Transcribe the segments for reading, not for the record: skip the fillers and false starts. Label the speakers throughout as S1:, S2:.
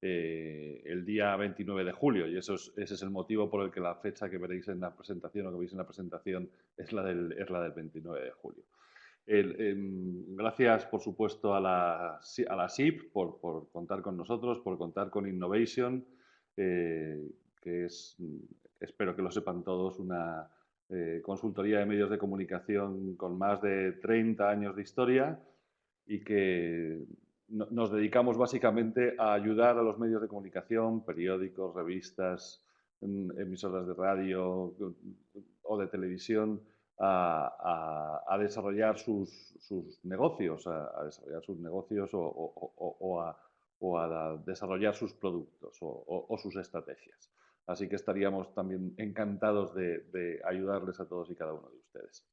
S1: el día 29 de julio, y ese es el motivo por el que la fecha que veréis en la presentación o que veis en la presentación es es la del 29 de julio. Gracias, por supuesto, a la SIP por contar con nosotros, por contar con Innovation, que es, espero que lo sepan todos, una consultoría de medios de comunicación con más de 30 años de historia y que nos dedicamos básicamente a ayudar a los medios de comunicación, periódicos, revistas, emisoras de radio o de televisión a desarrollar sus negocios, a desarrollar sus negocios o a desarrollar sus productos o sus estrategias. Así que estaríamos también encantados de ayudarles a todos y cada uno de ustedes.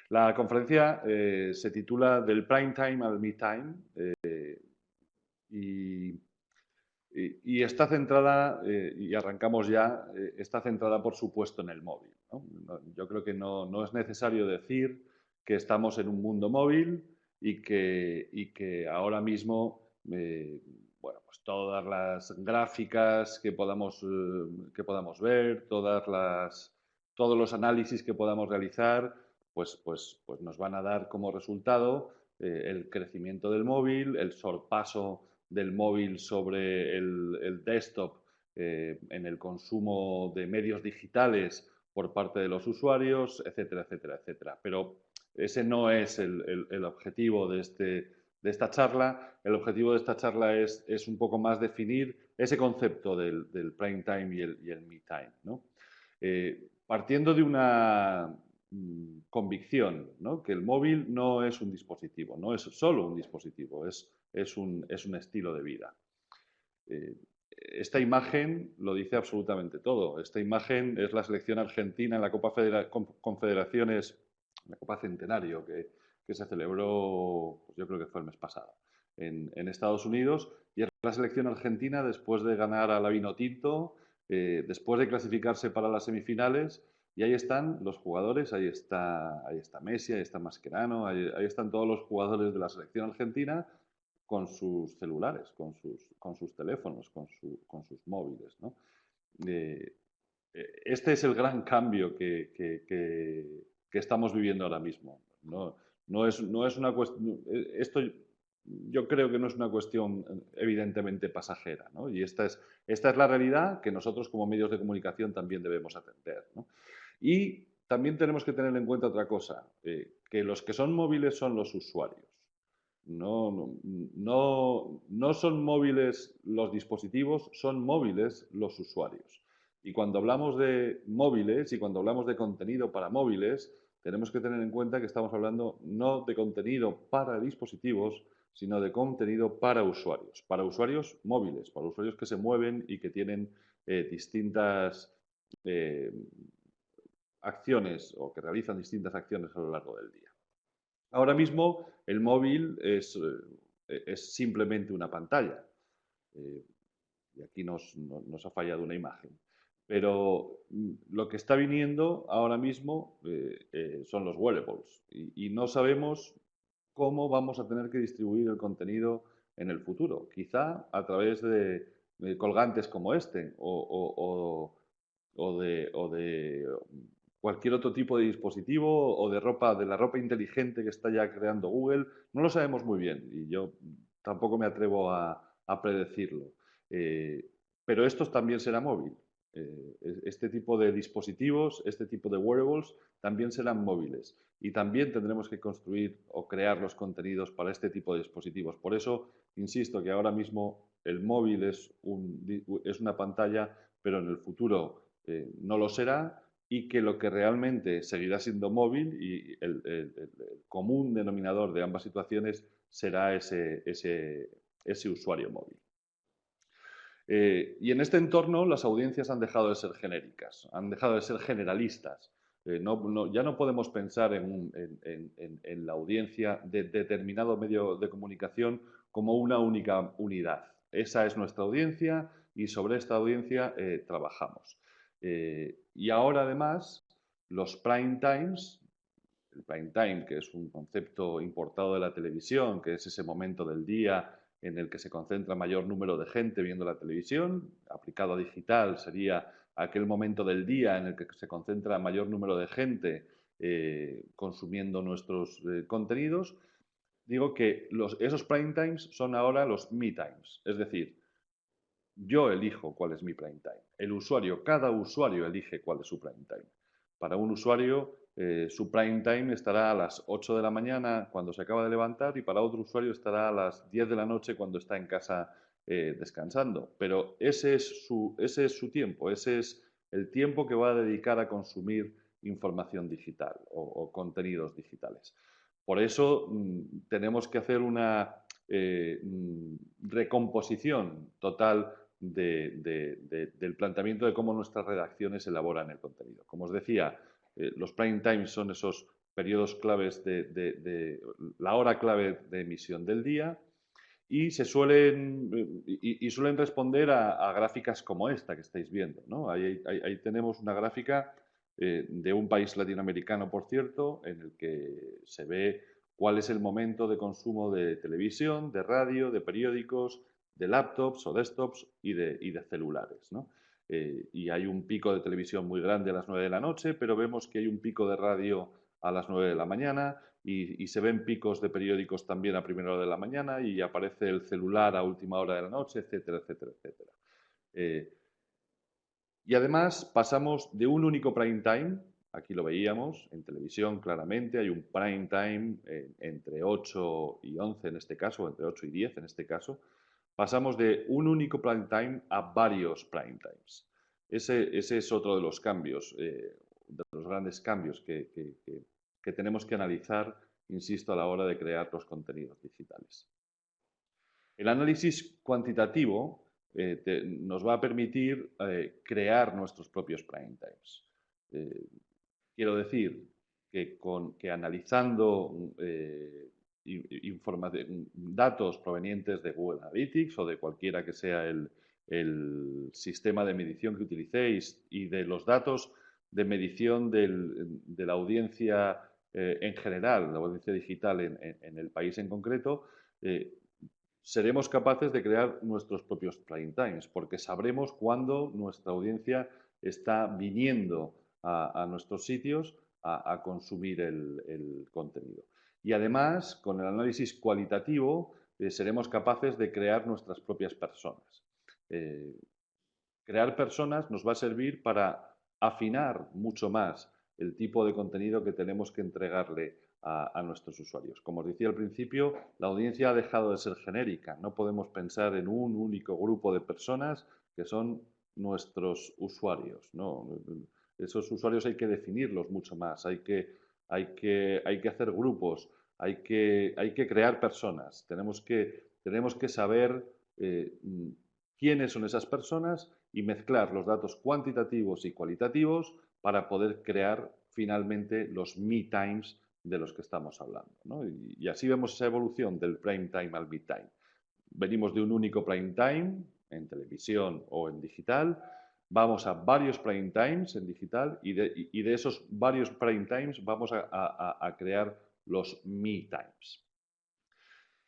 S1: La conferencia se titula Del Prime Time al Mid Time y, y está centrada, y arrancamos ya, está centrada por supuesto en el móvil, ¿no? Yo creo que no es necesario decir que estamos en un mundo móvil y que ahora mismo, bueno, pues todas las gráficas que podamos ver, todos los análisis que podamos realizar, pues nos van a dar como resultado el crecimiento del móvil, el sorpaso del móvil sobre el desktop en el consumo de medios digitales por parte de los usuarios, etcétera, etcétera, etcétera. Pero ese no es el objetivo de esta charla. El objetivo de esta charla es un poco más definir ese concepto del prime time y el me time, ¿no? Partiendo de una convicción, ¿no? Que el móvil no es un dispositivo, no es solo un dispositivo, es un estilo de vida. Esta imagen lo dice absolutamente todo. Esta imagen es la selección argentina en la Copa Confederaciones, la Copa Centenario, que se celebró, pues yo creo que fue el mes pasado, en Estados Unidos, y es la selección argentina después de ganar a la Vinotinto, después de clasificarse para las semifinales, y ahí están los jugadores, ahí está Messi, ahí está Mascherano, ahí están todos los jugadores de la selección argentina con sus celulares, con sus teléfonos, con sus móviles, ¿no? Eh, este es el gran cambio que estamos viviendo ahora mismo. No es una cuestión. Esto yo creo que no es una cuestión evidentemente pasajera, ¿no? Y esta es la realidad que nosotros como medios de comunicación también debemos atender, ¿no? Y también tenemos que tener en cuenta otra cosa, que los que son móviles son los usuarios. No son móviles los dispositivos, son móviles los usuarios. Y cuando hablamos de móviles y cuando hablamos de contenido para móviles, tenemos que tener en cuenta que estamos hablando no de contenido para dispositivos, sino de contenido para usuarios móviles, para usuarios que se mueven y que tienen distintas eh, acciones o que realizan distintas acciones a lo largo del día. Ahora mismo el móvil es simplemente una pantalla. Y aquí nos ha fallado una imagen. Pero lo que está viniendo ahora mismo son los wearables. Y no sabemos cómo vamos a tener que distribuir el contenido en el futuro. Quizá a través de colgantes como este o de cualquier otro tipo de dispositivo o de la ropa inteligente que está ya creando Google. No lo sabemos muy bien y yo tampoco me atrevo a predecirlo. Eh, pero esto también será móvil. Este tipo de dispositivos, este tipo de wearables también serán móviles y también tendremos que construir o crear los contenidos para este tipo de dispositivos. Por eso, insisto que ahora mismo el móvil es una pantalla, pero en el futuro no lo será y que lo que realmente seguirá siendo móvil y el común denominador de ambas situaciones será ese usuario móvil. Y en este entorno las audiencias han dejado de ser genéricas, han dejado de ser generalistas. Ya no podemos pensar en la audiencia de determinado medio de comunicación como una única unidad. Esa es nuestra audiencia y sobre esta audiencia trabajamos. Y ahora además los prime times, el prime time, que es un concepto importado de la televisión, que es ese momento del día en el que se concentra mayor número de gente viendo la televisión. Aplicado a digital sería aquel momento del día en el que se concentra mayor número de gente consumiendo nuestros contenidos. Digo que esos prime times son ahora los me times, es decir, yo elijo cuál es mi prime time. El usuario, cada usuario elige cuál es su prime time. Para un usuario, su prime time estará a las 8 de la mañana cuando se acaba de levantar y para otro usuario estará a las 10 de la noche cuando está en casa descansando. Pero ese es su tiempo, ese es el tiempo que va a dedicar a consumir información digital o contenidos digitales. Por eso tenemos que hacer una recomposición total del planteamiento de cómo nuestras redacciones elaboran el contenido. Como os decía, los prime times son esos periodos claves de la hora clave de emisión del día y suelen responder a gráficas como esta que estáis viendo, ¿no? Ahí tenemos una gráfica de un país latinoamericano, por cierto, en el que se ve cuál es el momento de consumo de televisión, de radio, de periódicos, de laptops o desktops y de celulares, ¿no? Y hay un pico de televisión muy grande a las 9 de la noche, pero vemos que hay un pico de radio a las 9 de la mañana y se ven picos de periódicos también a primera hora de la mañana y aparece el celular a última hora de la noche, etcétera, etcétera, etcétera. Y además pasamos de un único prime time, aquí lo veíamos en televisión claramente, hay un prime time entre 8 y 11 en este caso, entre 8 y 10 en este caso, pasamos de un único prime time a varios prime times. Ese es otro de los cambios, de los grandes cambios que tenemos que analizar, insisto, a la hora de crear los contenidos digitales. El análisis cuantitativo nos va a permitir crear nuestros propios prime times. Quiero decir que analizando datos provenientes de Google Analytics o de cualquiera que sea el sistema de medición que utilicéis y de los datos de medición de la audiencia en general, la audiencia digital en el país en concreto, seremos capaces de crear nuestros propios prime times, porque sabremos cuándo nuestra audiencia está viniendo a nuestros sitios a consumir el contenido. Y además, con el análisis cualitativo, seremos capaces de crear nuestras propias personas. Crear personas nos va a servir para afinar mucho más el tipo de contenido que tenemos que entregarle a nuestros usuarios. Como os decía al principio, la audiencia ha dejado de ser genérica. No podemos pensar en un único grupo de personas que son nuestros usuarios, ¿no? Esos usuarios hay que definirlos mucho más, hay que hacer grupos, hay que crear personas. Tenemos que saber quiénes son esas personas y mezclar los datos cuantitativos y cualitativos para poder crear finalmente los me times de los que estamos hablando, ¿no? Y así vemos esa evolución del prime time al mid time. Venimos de un único prime time en televisión o en digital, vamos a varios prime times en digital y de esos varios prime times vamos a crear los me times.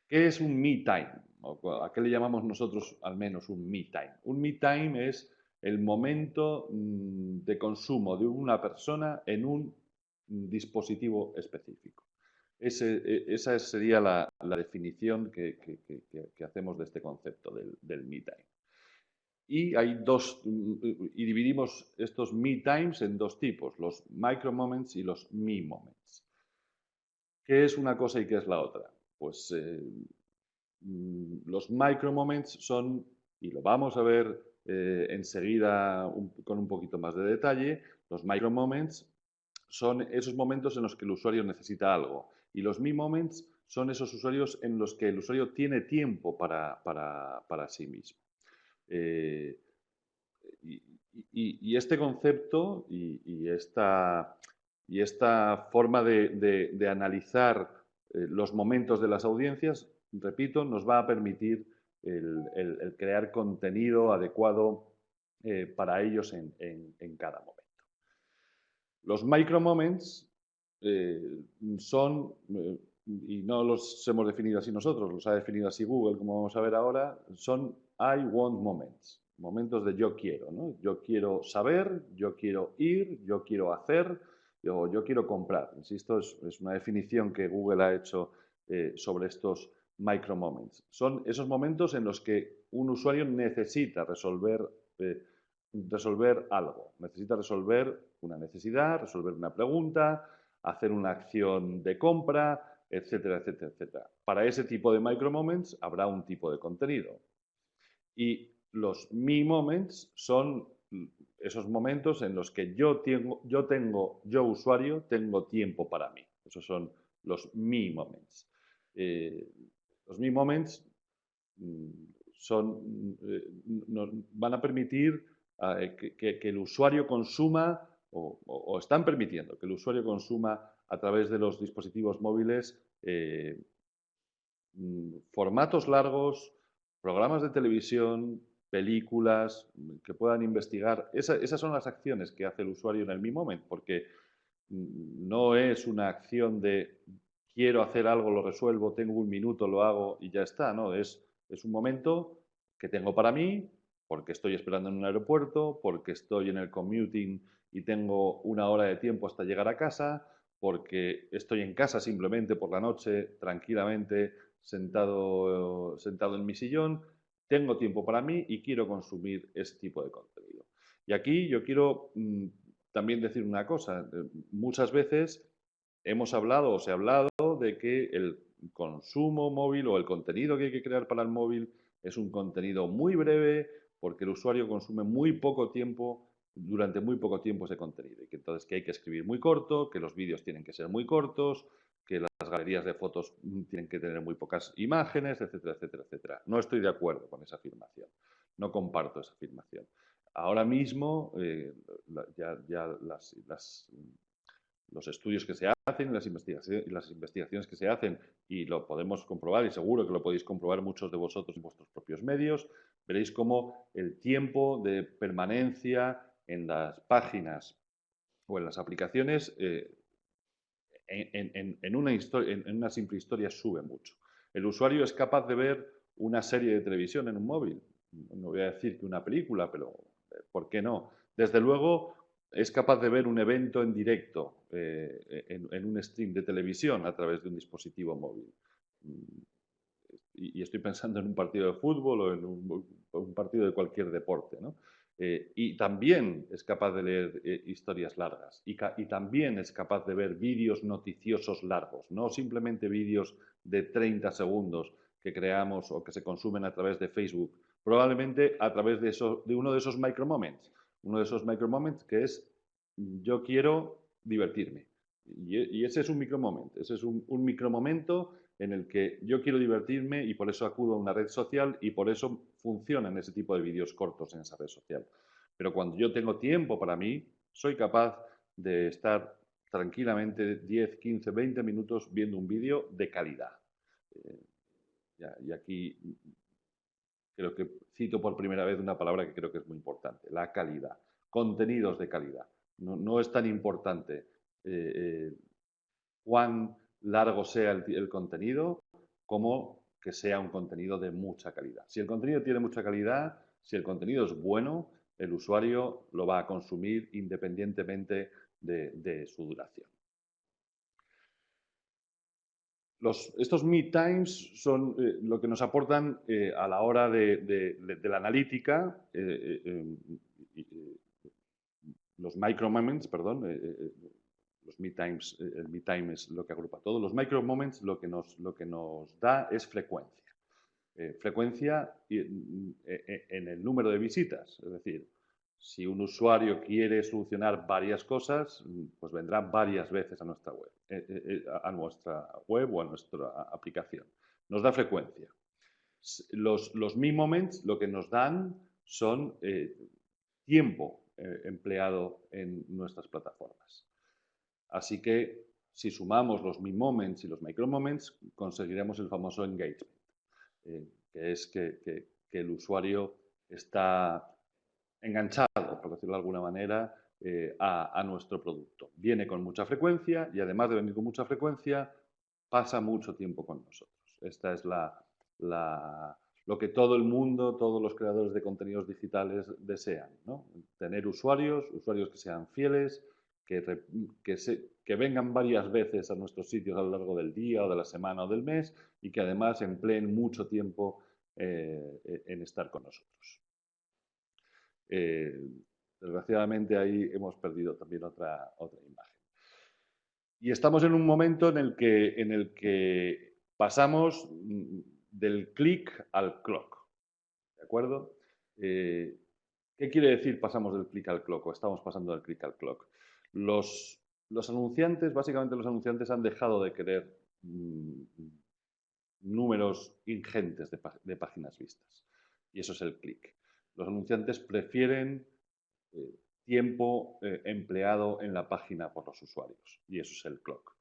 S1: ¿Qué es un me time? ¿A qué le llamamos nosotros al menos un me time? Un me time es el momento de consumo de una persona en un dispositivo específico. Esa sería la definición que hacemos de este concepto del me time. Y y dividimos estos me times en dos tipos, los micro moments y los me moments. ¿Qué es una cosa y qué es la otra? Pues los micro moments son, y lo vamos a ver enseguida con un poquito más de detalle, los micro moments son esos momentos en los que el usuario necesita algo. Y los me moments son esos usuarios en los que el usuario tiene tiempo para sí mismo. Y este concepto y esta forma de analizar los momentos de las audiencias, repito, nos va a permitir el crear contenido adecuado para ellos en cada momento. Los micro moments son y no los hemos definido así nosotros, los ha definido así Google, como vamos a ver ahora, son I want moments, momentos de yo quiero, ¿no? Yo quiero saber, yo quiero ir, yo quiero hacer, yo quiero comprar. Insisto, es una definición que Google ha hecho sobre estos micro moments. Son esos momentos en los que un usuario necesita resolver algo, necesita resolver una necesidad, resolver una pregunta, hacer una acción de compra, etcétera, etcétera, etcétera. Para ese tipo de micro moments habrá un tipo de contenido. Y los me moments son esos momentos en los que yo usuario, tengo tiempo para mí. Esos son los me moments. Los me moments van a permitir que el usuario consuma o están permitiendo que el usuario consuma a través de los dispositivos móviles formatos largos, programas de televisión, películas, que puedan investigar. Esas son las acciones que hace el usuario en el Me Moment, porque no es una acción de quiero hacer algo, lo resuelvo, tengo un minuto, lo hago y ya está, ¿no? Es un momento que tengo para mí, porque estoy esperando en un aeropuerto, porque estoy en el commuting y tengo una hora de tiempo hasta llegar a casa, porque estoy en casa simplemente por la noche, tranquilamente, sentado en mi sillón, tengo tiempo para mí y quiero consumir ese tipo de contenido. Y aquí yo quiero también decir una cosa. Muchas veces hemos hablado o se ha hablado de que el consumo móvil o el contenido que hay que crear para el móvil es un contenido muy breve porque el usuario consume muy poco tiempo, durante muy poco tiempo ese contenido. Y que entonces que hay que escribir muy corto, que los vídeos tienen que ser muy cortos, que las galerías de fotos tienen que tener muy pocas imágenes, etcétera, etcétera, etcétera. No estoy de acuerdo con esa afirmación. No comparto esa afirmación. Ahora mismo los estudios que se hacen, las investigaciones que se hacen, y lo podemos comprobar, y seguro que lo podéis comprobar muchos de vosotros en vuestros propios medios, veréis cómo el tiempo de permanencia en las páginas o en las aplicaciones en una simple historia sube mucho. El usuario es capaz de ver una serie de televisión en un móvil. No voy a decir que una película, pero ¿por qué no? Desde luego es capaz de ver un evento en directo en un stream de televisión a través de un dispositivo móvil. Y estoy pensando en un partido de fútbol o en un partido de cualquier deporte, ¿no? Y también es capaz de leer historias largas y también es capaz de ver vídeos noticiosos largos, no simplemente vídeos de 30 segundos que creamos o que se consumen a través de Facebook, probablemente a través de uno de esos micromoments, que es yo quiero divertirme. Y ese es un micromoment, ese es un micromomento en el que yo quiero divertirme y por eso acudo a una red social y por eso funcionan ese tipo de vídeos cortos en esa red social. Pero cuando yo tengo tiempo para mí, soy capaz de estar tranquilamente 10, 15, 20 minutos viendo un vídeo de calidad. Y aquí creo que cito por primera vez una palabra que creo que es muy importante, la calidad. Contenidos de calidad. No es tan importante cuán largo sea el contenido como que sea un contenido de mucha calidad. Si el contenido tiene mucha calidad, si el contenido es bueno, el usuario lo va a consumir independientemente de su duración. Estos meet times son lo que nos aportan a la hora de la analítica, los micro moments, perdón, los meet times, el meet time es lo que agrupa todo. Los micro moments lo que nos da es frecuencia. Frecuencia en el número de visitas, es decir, si un usuario quiere solucionar varias cosas, pues vendrá varias veces a nuestra web, o a nuestra aplicación. Nos da frecuencia. Los Me Moments lo que nos dan son tiempo empleado en nuestras plataformas. Así que si sumamos los Me Moments y los Micro Moments, conseguiremos el famoso engagement, que es que el usuario está enganchado, por decirlo de alguna manera, a nuestro producto. Viene con mucha frecuencia y además de venir con mucha frecuencia, pasa mucho tiempo con nosotros. Esta es lo que todo el mundo, todos los creadores de contenidos digitales desean, ¿no? Tener usuarios que sean fieles, que vengan varias veces a nuestros sitios a lo largo del día o de la semana o del mes y que además empleen mucho tiempo en estar con nosotros. Desgraciadamente ahí hemos perdido también otra imagen. Y estamos en un momento en el que pasamos del click al clock, ¿de acuerdo? ¿Qué quiere decir pasamos del click al clock o estamos pasando del click al clock? Los anunciantes, básicamente los anunciantes han dejado de querer números ingentes de páginas vistas. Y eso es el click. Los anunciantes prefieren tiempo empleado en la página por los usuarios. Y eso es el clock.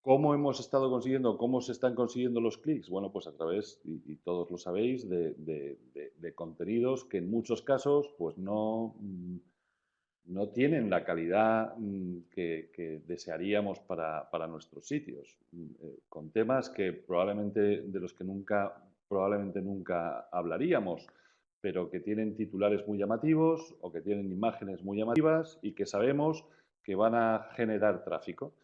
S1: ¿Cómo hemos estado consiguiendo, cómo se están consiguiendo los clics? Bueno, pues a través, y todos lo sabéis, de contenidos que en muchos casos pues no tienen la calidad que desearíamos para nuestros sitios, con temas que probablemente de los que probablemente nunca hablaríamos, pero que tienen titulares muy llamativos o que tienen imágenes muy llamativas y que sabemos que van a generar tráfico.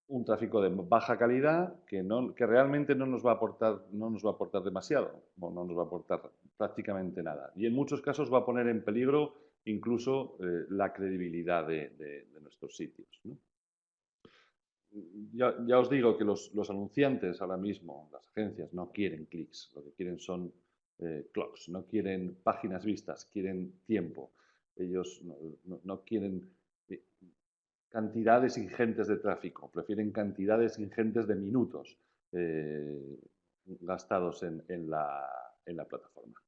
S1: Un tráfico de baja calidad que realmente no nos va a aportar demasiado, no nos va a aportar prácticamente nada. Y en muchos casos va a poner en peligro incluso la credibilidad de nuestros sitios, ¿no? Ya os digo que los anunciantes ahora mismo, las agencias, no quieren clics, lo que quieren son clocks, no quieren páginas vistas, quieren tiempo. Ellos no quieren cantidades ingentes de tráfico, prefieren cantidades ingentes de minutos gastados en la plataforma.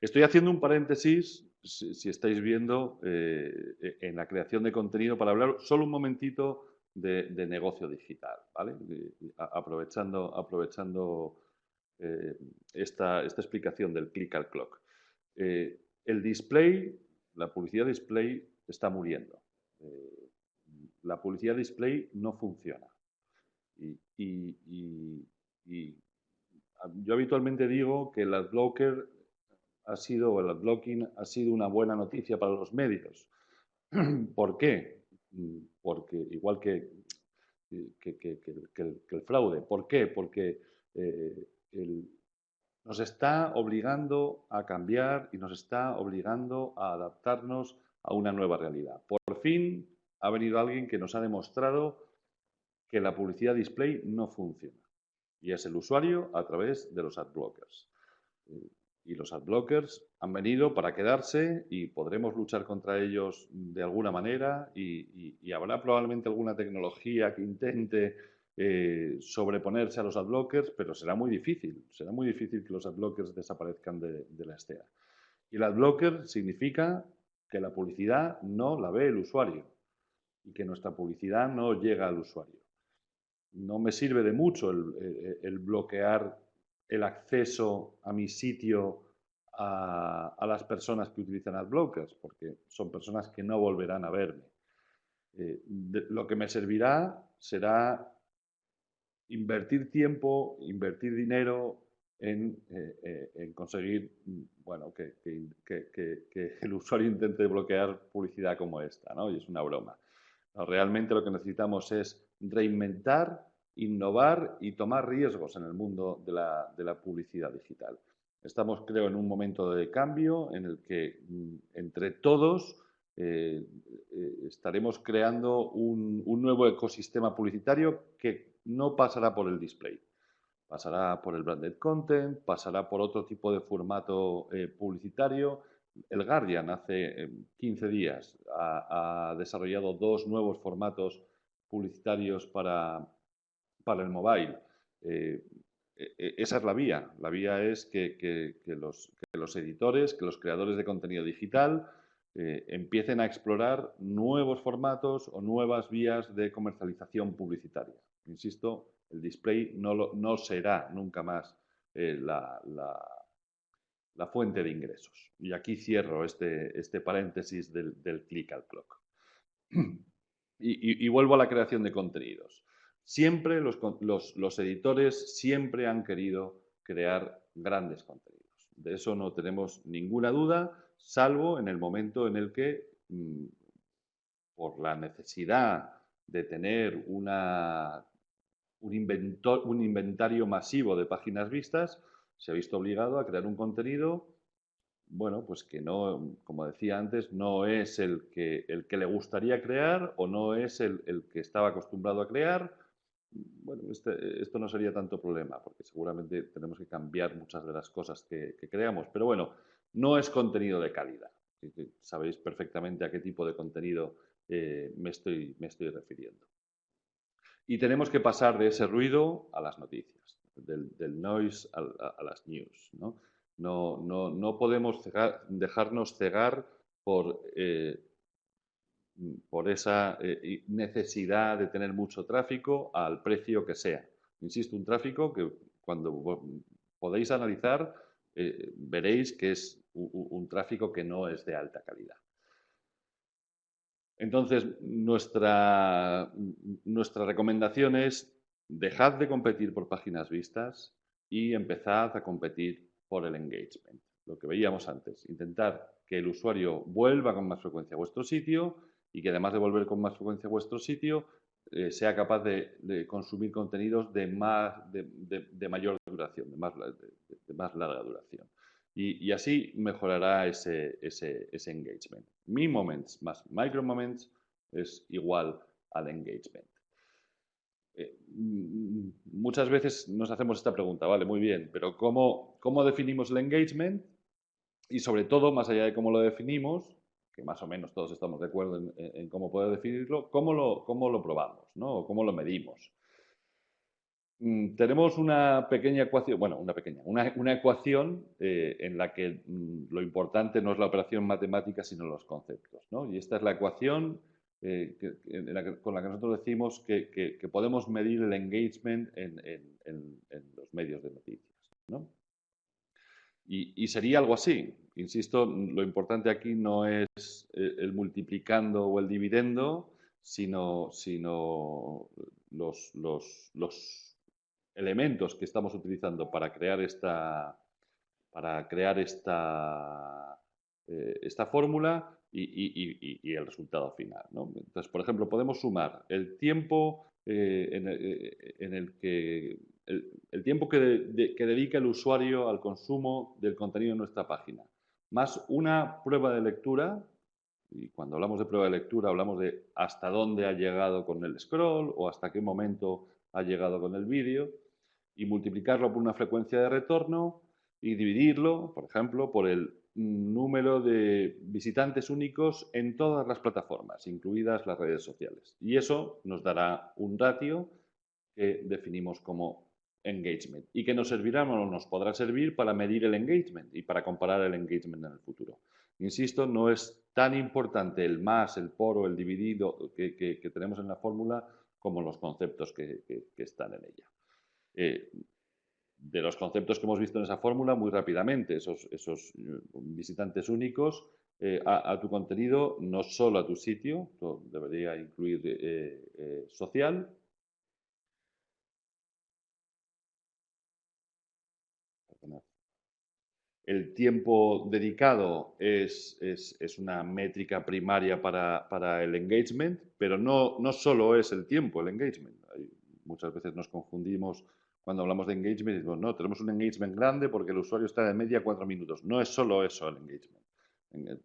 S1: Estoy haciendo un paréntesis, si estáis viendo, en la creación de contenido para hablar solo un momentito de negocio digital, ¿vale? Aprovechando esta explicación del click al clock. El display, la publicidad display está muriendo. La publicidad display no funciona. Y yo habitualmente digo que el adblocker el adblocking ha sido una buena noticia para los medios. ¿Por qué? Porque igual que el fraude. ¿Por qué? Porque nos está obligando a cambiar y nos está obligando a adaptarnos a una nueva realidad. Por fin ha venido alguien que nos ha demostrado que la publicidad display no funciona. Y es el usuario a través de los adblockers. Y los adblockers han venido para quedarse y podremos luchar contra ellos de alguna manera y habrá probablemente alguna tecnología que intente sobreponerse a los adblockers, pero será muy difícil que los adblockers desaparezcan de la escena. Y el adblocker significa que la publicidad no la ve el usuario y que nuestra publicidad no llega al usuario. No me sirve de mucho el bloquear el acceso a mi sitio a las personas que utilizan adblockers, porque son personas que no volverán a verme. Lo que me servirá será invertir tiempo, invertir dinero en conseguir bueno, que el usuario intente bloquear publicidad como esta, ¿no? Y es una broma. No, realmente lo que necesitamos es reinventar, innovar y tomar riesgos en el mundo de la publicidad digital. Estamos, creo, en un momento de cambio en el que entre todos estaremos creando un nuevo ecosistema publicitario que no pasará por el display. Pasará por el branded content, pasará por otro tipo de formato publicitario. El Guardian hace 15 días ha desarrollado 2 nuevos formatos publicitarios para el mobile. Esa es la vía. La vía es que los editores, que los creadores de contenido digital empiecen a explorar nuevos formatos o nuevas vías de comercialización publicitaria. Insisto, el display no será nunca más la fuente de ingresos. Y aquí cierro este paréntesis del click al clock. Y vuelvo a la creación de contenidos. Siempre los editores siempre han querido crear grandes contenidos. De eso no tenemos ninguna duda, salvo en el momento en el que, por la necesidad de tener un inventario masivo de páginas vistas, se ha visto obligado a crear un contenido, bueno, pues que no, como decía antes, no es el que le gustaría crear o no es el que estaba acostumbrado a crear. Bueno, esto no sería tanto problema, porque seguramente tenemos que cambiar muchas de las cosas que creamos, pero bueno, no es contenido de calidad. Sabéis perfectamente a qué tipo de contenido me estoy refiriendo. Y tenemos que pasar de ese ruido a las noticias, del noise a las news, ¿no? No podemos dejarnos cegar por esa necesidad de tener mucho tráfico al precio que sea. Insisto, un tráfico que cuando podéis analizar veréis que es un tráfico que no es de alta calidad. Entonces, nuestra recomendación es dejad de competir por páginas vistas y empezad a competir por el engagement. Lo que veíamos antes, intentar que el usuario vuelva con más frecuencia a vuestro sitio y que además de volver con más frecuencia a vuestro sitio, sea capaz de consumir contenidos de mayor duración, de más larga duración. Y así mejorará ese engagement. Mi-moments más micro-moments es igual al engagement. Muchas veces nos hacemos esta pregunta, vale, muy bien, pero ¿cómo definimos el engagement? Y sobre todo, más allá de cómo lo definimos, que más o menos todos estamos de acuerdo en cómo poder definirlo, ¿cómo lo probamos, ¿no? O cómo lo medimos? Tenemos una pequeña ecuación, bueno, una ecuación en la que lo importante no es la operación matemática, sino los conceptos, ¿no? Y esta es la ecuación con la que nosotros decimos que podemos medir el engagement en los medios de noticias, ¿no? Y sería algo así. Insisto, lo importante aquí no es el multiplicando o el dividendo, sino los elementos que estamos utilizando para crear esta fórmula y el resultado final, ¿no? Entonces, por ejemplo, podemos sumar el tiempo en el que el tiempo que dedica el usuario al consumo del contenido en nuestra página, más una prueba de lectura. Y cuando hablamos de prueba de lectura, hablamos de hasta dónde ha llegado con el scroll o hasta qué momento ha llegado con el vídeo, y multiplicarlo por una frecuencia de retorno y dividirlo, por ejemplo, por el número de visitantes únicos en todas las plataformas, incluidas las redes sociales. Y eso nos dará un ratio que definimos como engagement y que nos servirá o nos podrá servir para medir el engagement y para comparar el engagement en el futuro. Insisto, no es tan importante el más, el por o el dividido que tenemos en la fórmula como los conceptos que están en ella. De los conceptos que hemos visto en esa fórmula, muy rápidamente, esos visitantes únicos a tu contenido, no solo a tu sitio, debería incluir social. El tiempo dedicado es una métrica primaria para el engagement, pero no solo es el tiempo el engagement. Muchas veces nos confundimos cuando hablamos de engagement y decimos, no, tenemos un engagement grande porque el usuario está de media 4 minutos. No es solo eso el engagement.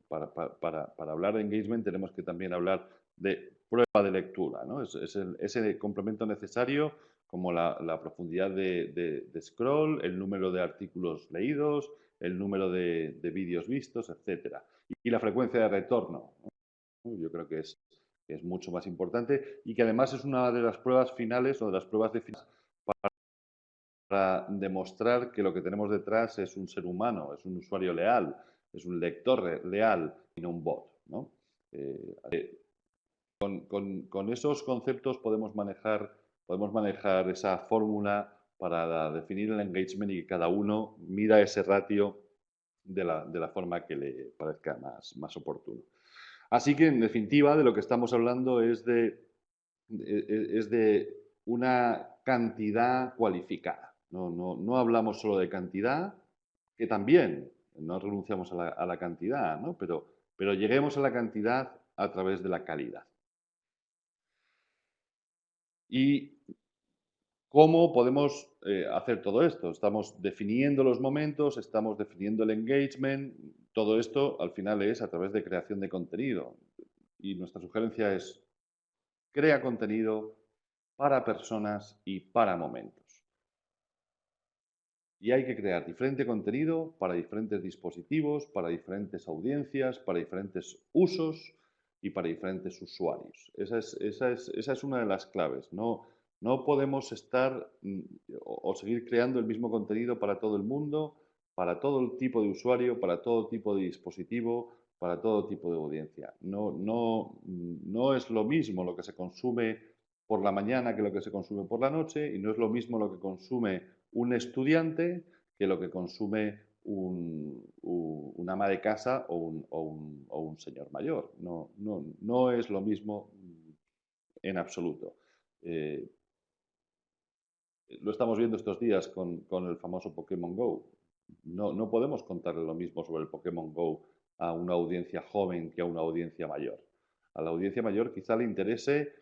S1: Para hablar de engagement tenemos que también hablar de prueba de lectura, ¿no? Ese complemento necesario como la profundidad de scroll, el número de artículos leídos, el número de vídeos vistos, etc. Y la frecuencia de retorno, ¿no? Yo creo que es mucho más importante y que además es una de las pruebas finales o de las pruebas definitivas para demostrar que lo que tenemos detrás es un ser humano, es un usuario leal, es un lector leal y no un bot, ¿no? Con esos conceptos podemos manejar esa fórmula para definir el engagement y que cada uno mida ese ratio de la forma que le parezca más oportuno. Así que, en definitiva, de lo que estamos hablando es de una cantidad cualificada. No hablamos solo de cantidad, que también, no renunciamos a la cantidad, ¿no? Pero lleguemos a la cantidad a través de la calidad. ¿Y cómo podemos hacer todo esto? Estamos definiendo los momentos, estamos definiendo el engagement, todo esto al final es a través de creación de contenido. Y nuestra sugerencia es: crea contenido para personas y para momentos. Y hay que crear diferente contenido para diferentes dispositivos, para diferentes audiencias, para diferentes usos y para diferentes usuarios. Esa es una de las claves. No podemos estar o seguir creando el mismo contenido para todo el mundo, para todo el tipo de usuario, para todo tipo de dispositivo, para todo tipo de audiencia. No es lo mismo lo que se consume por la mañana que lo que se consume por la noche, y no es lo mismo lo que consume un estudiante que lo que consume un ama de casa o un señor mayor. No es lo mismo en absoluto. Lo estamos viendo estos días con el famoso Pokémon Go. No podemos contarle lo mismo sobre el Pokémon Go a una audiencia joven que a una audiencia mayor. A la audiencia mayor quizá le interese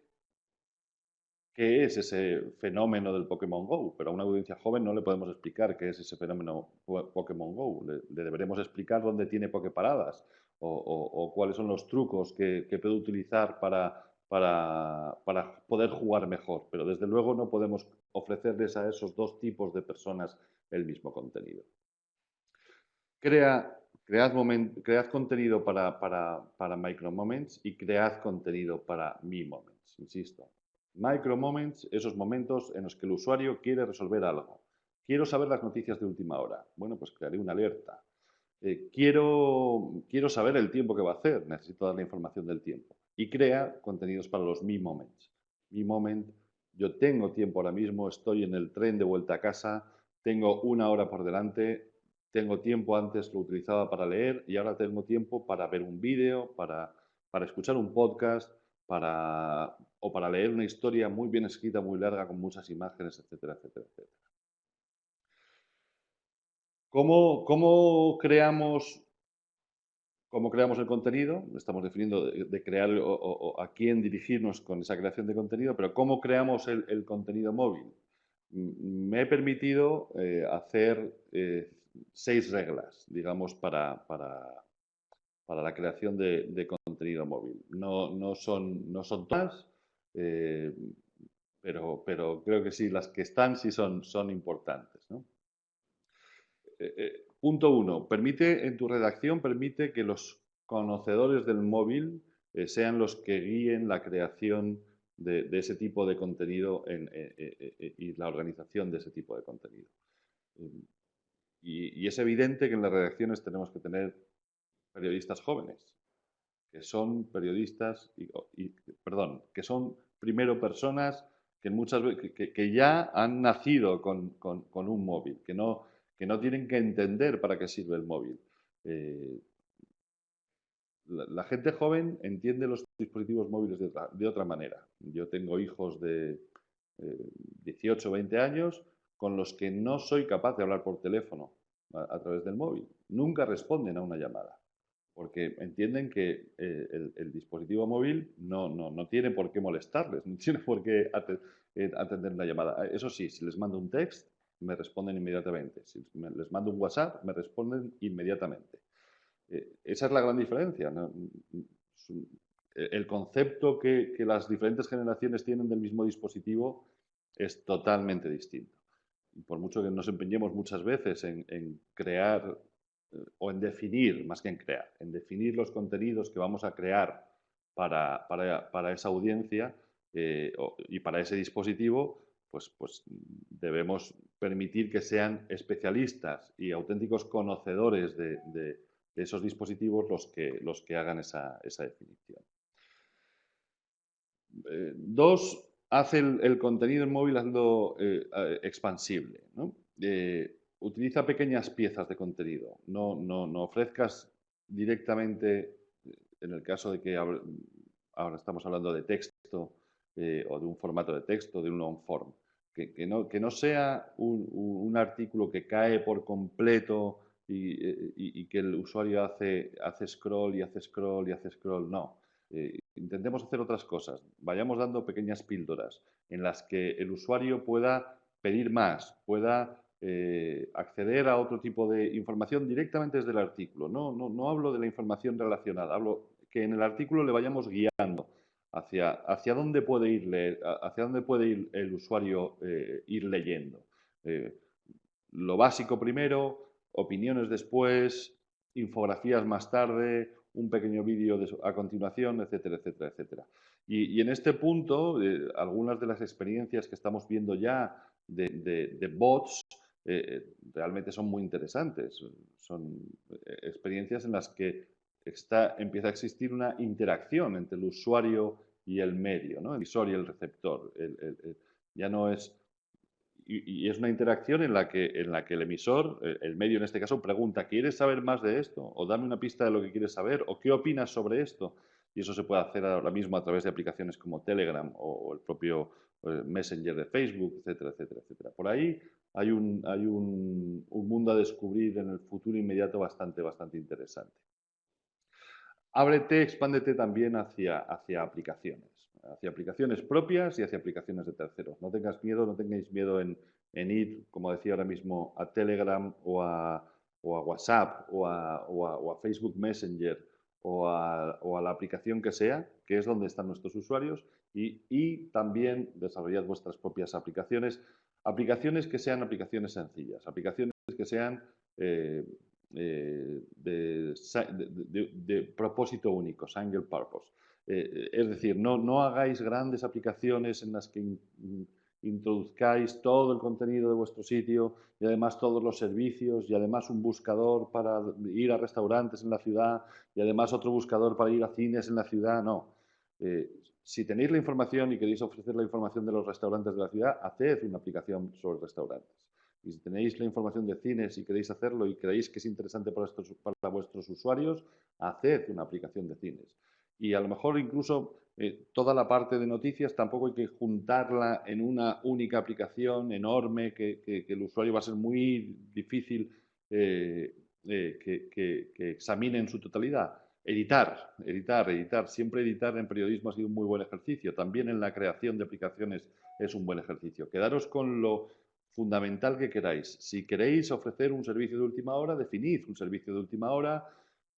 S1: qué es ese fenómeno del Pokémon Go, pero a una audiencia joven no le podemos explicar qué es ese fenómeno Pokémon Go. Le deberemos explicar dónde tiene Poképaradas o cuáles son los trucos que puede utilizar para poder jugar mejor. Pero desde luego no podemos ofrecerles a esos dos tipos de personas el mismo contenido. Cread contenido para micro moments y cread contenido para me moments, insisto. Micro moments, esos momentos en los que el usuario quiere resolver algo. Quiero saber las noticias de última hora. Bueno, pues crearé una alerta. Quiero saber el tiempo que va a hacer. Necesito dar la información del tiempo. Y crea contenidos para los me moments. Me moment, yo tengo tiempo ahora mismo, estoy en el tren de vuelta a casa, tengo una hora por delante, tengo tiempo, antes lo utilizaba para leer y ahora tengo tiempo para ver un vídeo, para escuchar un podcast, o para leer una historia muy bien escrita, muy larga, con muchas imágenes, etcétera, etcétera, etcétera. ¿Cómo creamos el contenido? Estamos definiendo de crear o a quién dirigirnos con esa creación de contenido, pero ¿cómo creamos el contenido móvil? Me he permitido hacer 6 reglas, digamos, para la creación de contenido móvil. No son todas, eh, pero creo que sí, las que están sí son importantes, ¿no? Punto 1. En tu redacción permite que los conocedores del móvil sean los que guíen la creación de ese tipo de contenido y la organización de ese tipo de contenido. Y es evidente que en las redacciones tenemos que tener periodistas jóvenes, que son periodistas, que son primero personas que muchas veces que ya han nacido con un móvil, que no tienen que entender para qué sirve el móvil. La gente joven entiende los dispositivos móviles de otra manera. Yo tengo hijos de 18 o 20 años con los que no soy capaz de hablar por teléfono a través del móvil. Nunca responden a una llamada, porque entienden que el dispositivo móvil no tiene por qué molestarles, no tiene por qué atender una llamada. Eso sí, si les mando un text, me responden inmediatamente. Si les mando un WhatsApp, me responden inmediatamente. Esa es la gran diferencia, ¿no? El concepto que las diferentes generaciones tienen del mismo dispositivo es totalmente distinto. Y por mucho que nos empeñemos muchas veces en crear o en definir, más que en crear, en definir los contenidos que vamos a crear para esa audiencia y para ese dispositivo, pues debemos permitir que sean especialistas y auténticos conocedores de esos dispositivos los que hagan esa definición. 2, hace el contenido en móvil hazlo expansible, ¿no? Utiliza pequeñas piezas de contenido. No ofrezcas directamente, en el caso de que ahora estamos hablando de texto, o de un formato de texto, de un long form. Que no sea un artículo que cae por completo y que el usuario hace scroll y hace scroll y hace scroll. No. Intentemos hacer otras cosas. Vayamos dando pequeñas píldoras en las que el usuario pueda pedir más, pueda acceder a otro tipo de información directamente desde el artículo. No hablo de la información relacionada, hablo que en el artículo le vayamos guiando hacia dónde puede hacia dónde puede ir el usuario ir leyendo. Eh, lo básico primero, opiniones después, infografías más tarde, un pequeño vídeo a continuación, etcétera, etcétera, etcétera. Y en este punto, algunas de las experiencias que estamos viendo ya de bots realmente son muy interesantes. Son experiencias en las que empieza a existir una interacción entre el usuario y el medio, ¿no? El emisor y el receptor. Ya no es y es una interacción en la que el emisor, el medio en este caso, pregunta, ¿quieres saber más de esto? O dame una pista de lo que quieres saber, o qué opinas sobre esto. Y eso se puede hacer ahora mismo a través de aplicaciones como Telegram o el propio Messenger de Facebook, etcétera, etcétera, etcétera. Por ahí hay un mundo a descubrir en el futuro inmediato bastante interesante. Ábrete, expándete también hacia aplicaciones propias y hacia aplicaciones de terceros. No tengas miedo, no tengáis miedo en ir, como decía ahora mismo, a Telegram o a WhatsApp o a Facebook Messenger o a la aplicación que sea, que es donde están nuestros usuarios, y también desarrollad vuestras propias aplicaciones que sean aplicaciones sencillas, aplicaciones que sean de propósito único, single purpose. Es decir, no hagáis grandes aplicaciones en las que introduzcáis todo el contenido de vuestro sitio y además todos los servicios y además un buscador para ir a restaurantes en la ciudad y además otro buscador para ir a cines en la ciudad. No. Si tenéis la información y queréis ofrecer la información de los restaurantes de la ciudad, haced una aplicación sobre restaurantes. Y si tenéis la información de cines y queréis hacerlo y creéis que es interesante para vuestros usuarios, haced una aplicación de cines. Y a lo mejor incluso toda la parte de noticias tampoco hay que juntarla en una única aplicación enorme que el usuario va a ser muy difícil que examine en su totalidad. Editar. Siempre editar en periodismo ha sido un muy buen ejercicio. También en la creación de aplicaciones es un buen ejercicio. Quedaros con lo fundamental que queráis. Si queréis ofrecer un servicio de última hora, definid un servicio de última hora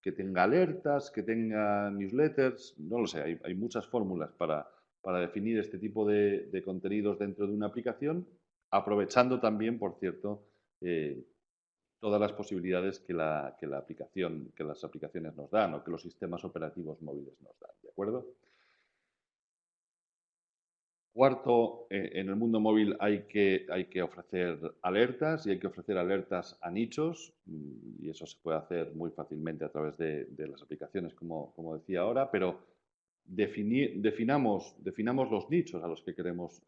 S1: que tenga alertas, que tenga newsletters, no lo sé, hay muchas fórmulas para definir este tipo de contenidos dentro de una aplicación, aprovechando también, por cierto, todas las posibilidades que las aplicaciones nos dan o que los sistemas operativos móviles nos dan, ¿de acuerdo? Cuarto, en el mundo móvil hay que ofrecer alertas y hay que ofrecer alertas a nichos y eso se puede hacer muy fácilmente a través de las aplicaciones, como decía ahora, pero definamos los nichos a los que queremos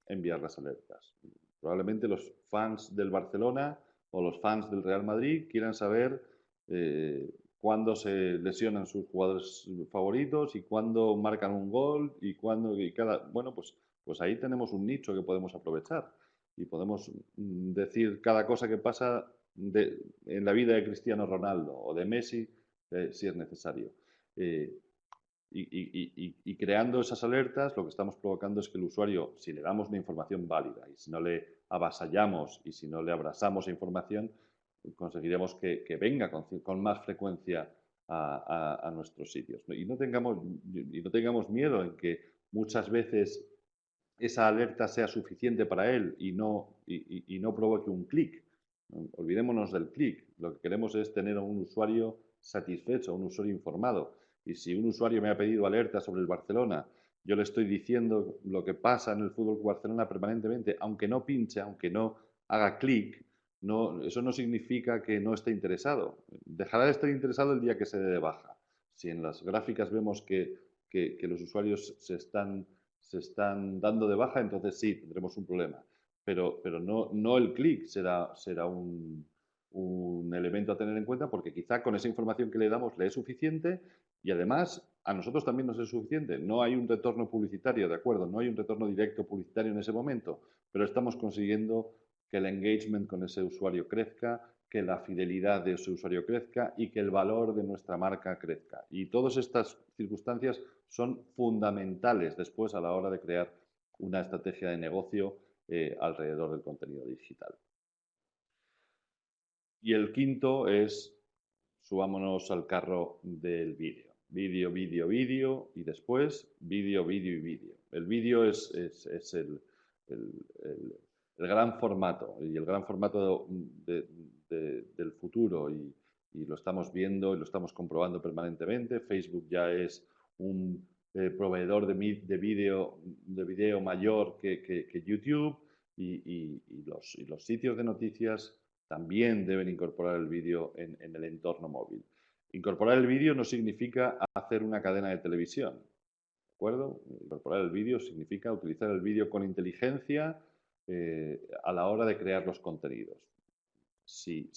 S1: enviar las alertas. Probablemente los fans del Barcelona o los fans del Real Madrid quieran saber cuándo se lesionan sus jugadores favoritos y cuándo marcan un gol y cuándo bueno, pues ahí tenemos un nicho que podemos aprovechar y podemos decir cada cosa que pasa en la vida de Cristiano Ronaldo o de Messi si es necesario. Y creando esas alertas, lo que estamos provocando es que el usuario, si le damos una información válida y si no le avasallamos y si no le abrazamos a información, conseguiremos que venga con más frecuencia a nuestros sitios. Y no tengamos miedo en que muchas veces esa alerta sea suficiente para él y no provoque un clic. Olvidémonos del clic. Lo que queremos es tener a un usuario satisfecho, un usuario informado. Y si un usuario me ha pedido alerta sobre el Barcelona, yo le estoy diciendo lo que pasa en el fútbol Barcelona permanentemente, aunque no pinche, aunque no haga clic, eso no significa que no esté interesado. Dejará de estar interesado el día que se dé de baja. Si en las gráficas vemos que los usuarios se están dando de baja, entonces sí, tendremos un problema. Pero no el clic será un elemento a tener en cuenta porque quizá con esa información que le damos le es suficiente y además a nosotros también nos es suficiente. No hay un retorno publicitario, ¿de acuerdo? No hay un retorno directo publicitario en ese momento, pero estamos consiguiendo que el engagement con ese usuario crezca, que la fidelidad de ese usuario crezca y que el valor de nuestra marca crezca. Y todas estas circunstancias son fundamentales después a la hora de crear una estrategia de negocio alrededor del contenido digital. Y el quinto es, subámonos al carro del vídeo. Vídeo, vídeo, vídeo y después vídeo, vídeo y vídeo. El vídeo es el, el gran formato y el gran formato del futuro y lo estamos viendo y lo estamos comprobando permanentemente. Facebook ya es un proveedor de vídeo mayor que YouTube y los sitios de noticias también deben incorporar el vídeo en el entorno móvil. Incorporar el vídeo no significa hacer una cadena de televisión, ¿de acuerdo? Incorporar el vídeo significa utilizar el vídeo con inteligencia a la hora de crear los contenidos. Si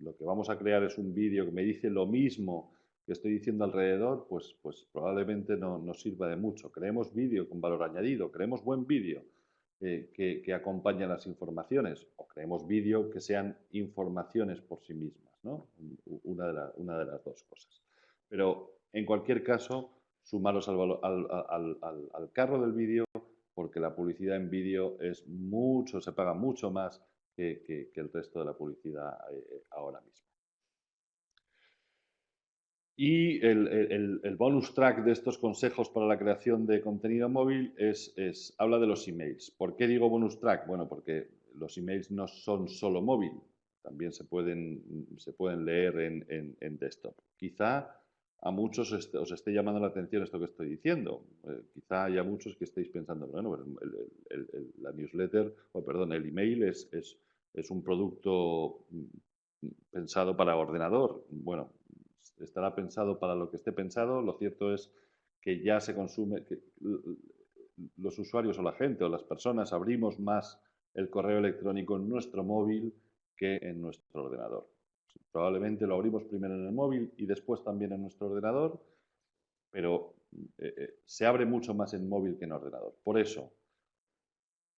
S1: lo que vamos a crear es un vídeo que me dice lo mismo que estoy diciendo alrededor, pues probablemente no nos sirva de mucho. Creemos vídeo con valor añadido, creemos buen vídeo que acompañen las informaciones o creemos vídeo que sean informaciones por sí mismas, ¿no? Una de las dos cosas. Pero en cualquier caso, sumaros al carro del vídeo porque la publicidad en vídeo es mucho, se paga mucho más que el resto de la publicidad ahora mismo. Y el bonus track de estos consejos para la creación de contenido móvil habla de los emails. ¿Por qué digo bonus track? Bueno, porque los emails no son solo móvil, también se pueden leer en desktop. Quizá a muchos os esté llamando la atención esto que estoy diciendo. Quizá haya muchos que estéis pensando, bueno, la newsletter, o perdón, el email es un producto pensado para ordenador. Bueno, estará pensado para lo que esté pensado. Lo cierto es que ya se consume, que los usuarios o la gente o las personas abrimos más el correo electrónico en nuestro móvil que en nuestro ordenador. Probablemente lo abrimos primero en el móvil y después también en nuestro ordenador, pero se abre mucho más en móvil que en ordenador. Por eso,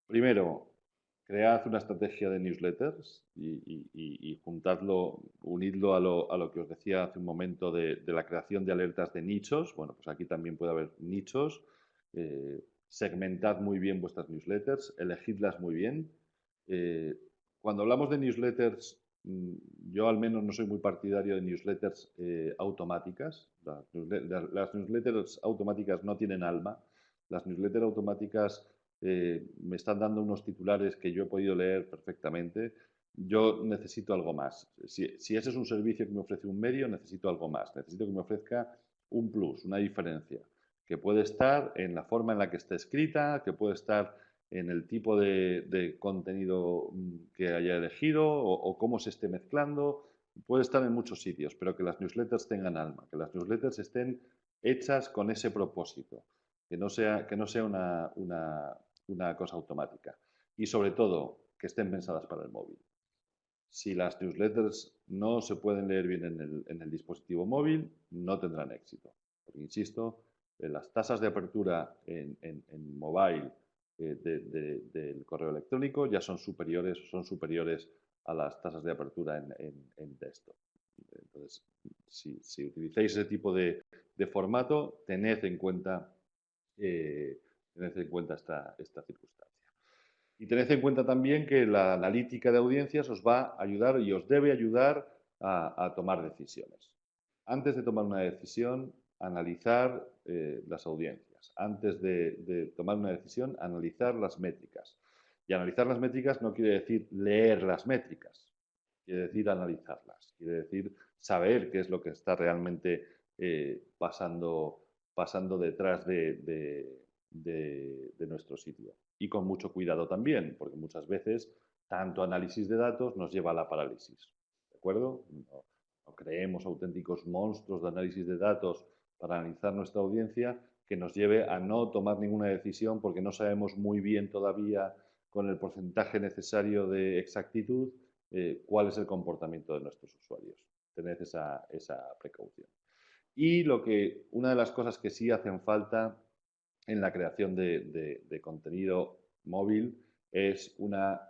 S1: primero, cread una estrategia de newsletters y juntadlo, unidlo a lo que os decía hace un momento de la creación de alertas de nichos. Bueno, pues aquí también puede haber nichos. Segmentad muy bien vuestras newsletters, elegidlas muy bien. Cuando hablamos de newsletters, yo al menos no soy muy partidario de newsletters automáticas. Las newsletters automáticas no tienen alma. Las newsletters automáticas me están dando unos titulares que yo he podido leer perfectamente. Yo necesito algo más. Si ese es un servicio que me ofrece un medio, necesito algo más. Necesito que me ofrezca un plus, una diferencia, que puede estar en la forma en la que está escrita, que puede estar en el tipo de contenido que haya elegido o cómo se esté mezclando. Puede estar en muchos sitios, pero que las newsletters tengan alma, que las newsletters estén hechas con ese propósito, que no sea una cosa automática. Y sobre todo, que estén pensadas para el móvil. Si las newsletters no se pueden leer bien en el dispositivo móvil, no tendrán éxito. Porque, insisto, las tasas de apertura en mobile del correo electrónico ya son superiores a las tasas de apertura en desktop. Entonces, si utilizáis ese tipo de formato, tened en cuenta esta circunstancia. Y tened en cuenta también que la analítica de audiencias os va a ayudar y os debe ayudar a tomar decisiones. Antes de tomar una decisión, analizar las audiencias. Antes de tomar una decisión, analizar las métricas. Y analizar las métricas no quiere decir leer las métricas, quiere decir analizarlas, quiere decir saber qué es lo que está realmente pasando detrás de nuestro sitio. Y con mucho cuidado también, porque muchas veces tanto análisis de datos nos lleva a la parálisis. ¿De acuerdo? No creemos auténticos monstruos de análisis de datos para analizar nuestra audiencia que nos lleve a no tomar ninguna decisión porque no sabemos muy bien todavía con el porcentaje necesario de exactitud cuál es el comportamiento de nuestros usuarios. Tened esa precaución. Y una de las cosas que sí hacen falta en la creación de contenido móvil es una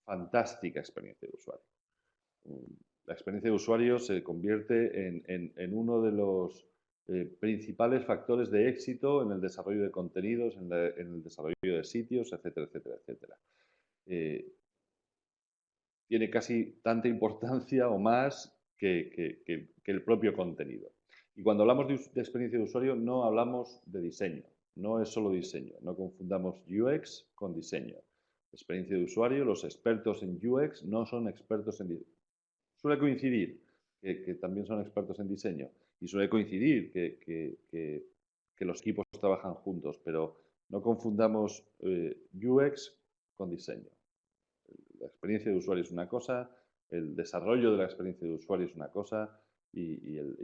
S1: fantástica experiencia de usuario. La experiencia de usuario se convierte en uno de los principales factores de éxito en el desarrollo de contenidos, en el desarrollo de sitios, etcétera, etcétera, etcétera. Tiene casi tanta importancia o más que el propio contenido. Y cuando hablamos de experiencia de usuario no hablamos de diseño, no es solo diseño, no confundamos UX con diseño. Experiencia de usuario, los expertos en UX no son expertos en diseño. Suele coincidir que también son expertos en diseño y suele coincidir que los equipos trabajan juntos, pero no confundamos UX con diseño. La experiencia de usuario es una cosa, el desarrollo de la experiencia de usuario es una cosa y el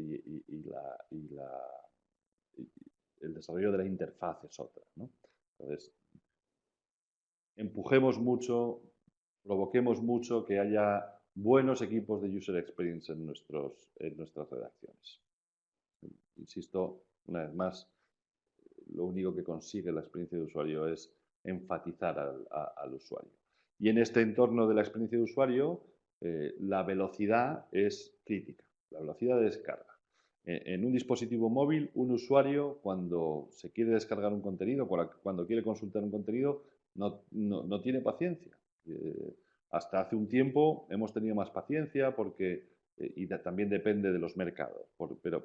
S1: desarrollo de la interfaz es otra, ¿no? Entonces, empujemos mucho, provoquemos mucho que haya buenos equipos de user experience en nuestras redacciones. Insisto, una vez más, lo único que consigue la experiencia de usuario es enfatizar al usuario. Y en este entorno de la experiencia de usuario, la velocidad es crítica, la velocidad de descarga. En un dispositivo móvil, un usuario, cuando se quiere descargar un contenido, cuando quiere consultar un contenido, no tiene paciencia. Hasta hace un tiempo hemos tenido más paciencia porque, y también depende de los mercados, pero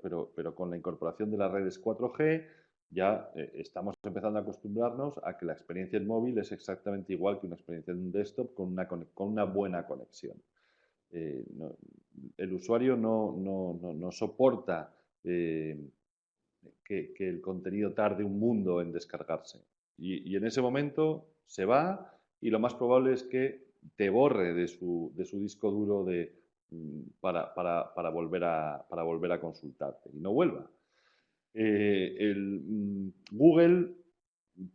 S1: con la incorporación de las redes 4G ya estamos empezando a acostumbrarnos a que la experiencia en móvil es exactamente igual que una experiencia en un desktop con una buena conexión. El usuario no soporta que el contenido tarde un mundo en descargarse. Y en ese momento se va y lo más probable es que te borre de su disco duro para volver a consultarte y no vuelva. Google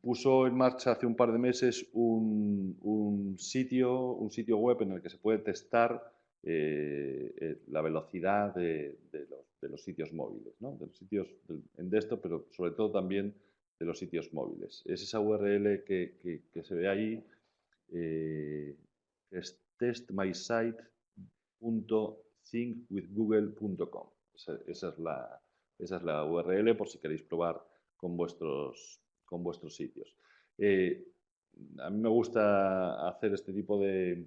S1: puso en marcha hace un par de meses un sitio web en el que se puede testar la velocidad de los sitios móviles, ¿no? De los sitios en desktop, pero sobre todo también de los sitios móviles. Es esa URL que se ve ahí, que es testmysite.thinkwithgoogle.com. Esa es la URL por si queréis probar con vuestros sitios. A mí me gusta hacer este tipo de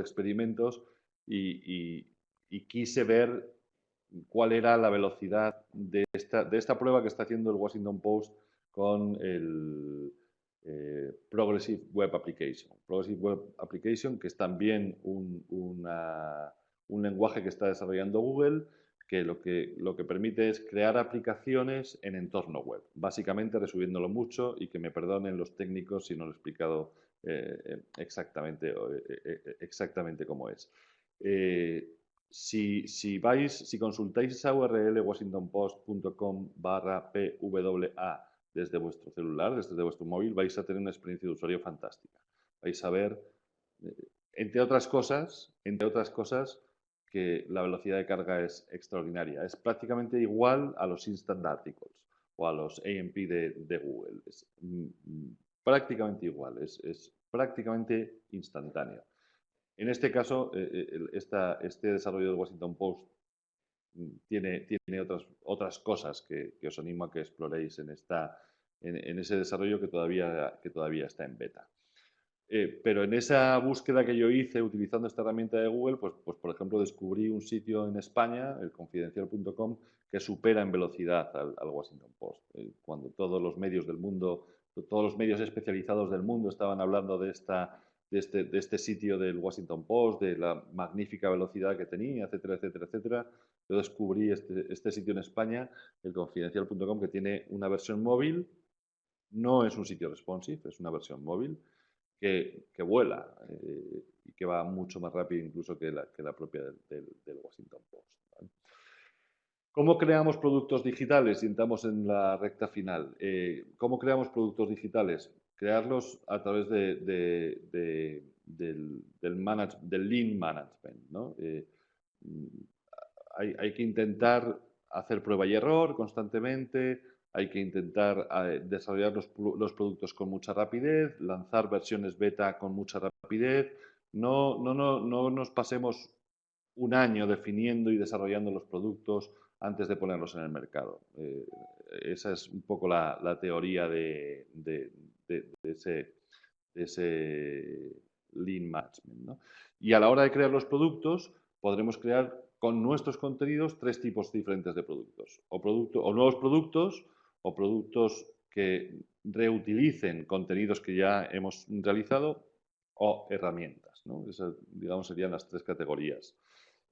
S1: experimentos y quise ver cuál era la velocidad de esta prueba que está haciendo el Washington Post con el Progressive Web Application. Progressive Web Application, que es también un lenguaje que está desarrollando Google, que lo que permite es crear aplicaciones en entorno web, básicamente resumiéndolo mucho y que me perdonen los técnicos si no lo he explicado exactamente cómo es. Si consultáis esa URL washingtonpost.com/PWA desde vuestro celular, desde vuestro móvil, vais a tener una experiencia de usuario fantástica. Vais a ver, entre otras cosas, que la velocidad de carga es extraordinaria. Es prácticamente igual a los Instant Articles o a los AMP de Google. Es prácticamente igual, es prácticamente instantáneo. En este caso, este desarrollo del Washington Post tiene otras cosas que os animo a que exploréis en ese desarrollo que todavía está en beta. Pero en esa búsqueda que yo hice utilizando esta herramienta de Google, pues por ejemplo descubrí un sitio en España, el confidencial.com, que supera en velocidad al Washington Post. Cuando todos los medios del mundo, todos los medios especializados del mundo estaban hablando de este sitio del Washington Post, de la magnífica velocidad que tenía, etcétera, etcétera, etcétera, yo descubrí este sitio en España, el confidencial.com, que tiene una versión móvil. No es un sitio responsive, es una versión móvil que vuela y que va mucho más rápido incluso que la propia del Washington Post, ¿vale? ¿Cómo creamos productos digitales? Y entramos en la recta final. ¿Cómo creamos productos digitales? Crearlos a través de del lean management, ¿no? Hay que intentar hacer prueba y error constantemente, hay que intentar desarrollar los productos con mucha rapidez, lanzar versiones beta con mucha rapidez. No nos pasemos un año definiendo y desarrollando los productos antes de ponerlos en el mercado. Esa es un poco la teoría de ese lean management, ¿no? Y a la hora de crear los productos, podremos crear con nuestros contenidos 3 tipos diferentes de productos. O nuevos productos, o productos que reutilicen contenidos que ya hemos realizado, o herramientas, ¿no? Esas, digamos, serían las 3 categorías.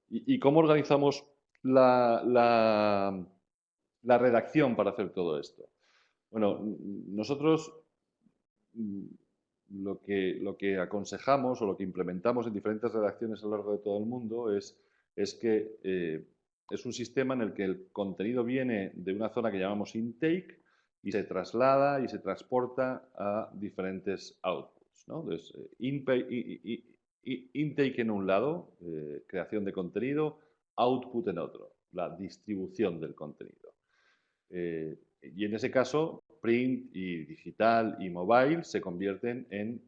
S1: ¿Y cómo organizamos la redacción para hacer todo esto? Bueno, nosotros lo que aconsejamos o lo que implementamos en diferentes redacciones a lo largo de todo el mundo es que es un sistema en el que el contenido viene de una zona que llamamos intake y se traslada y se transporta a diferentes outputs, ¿no? Entonces, intake en un lado, creación de contenido, output en otro, la distribución del contenido. Y en ese caso, print y digital y mobile se convierten en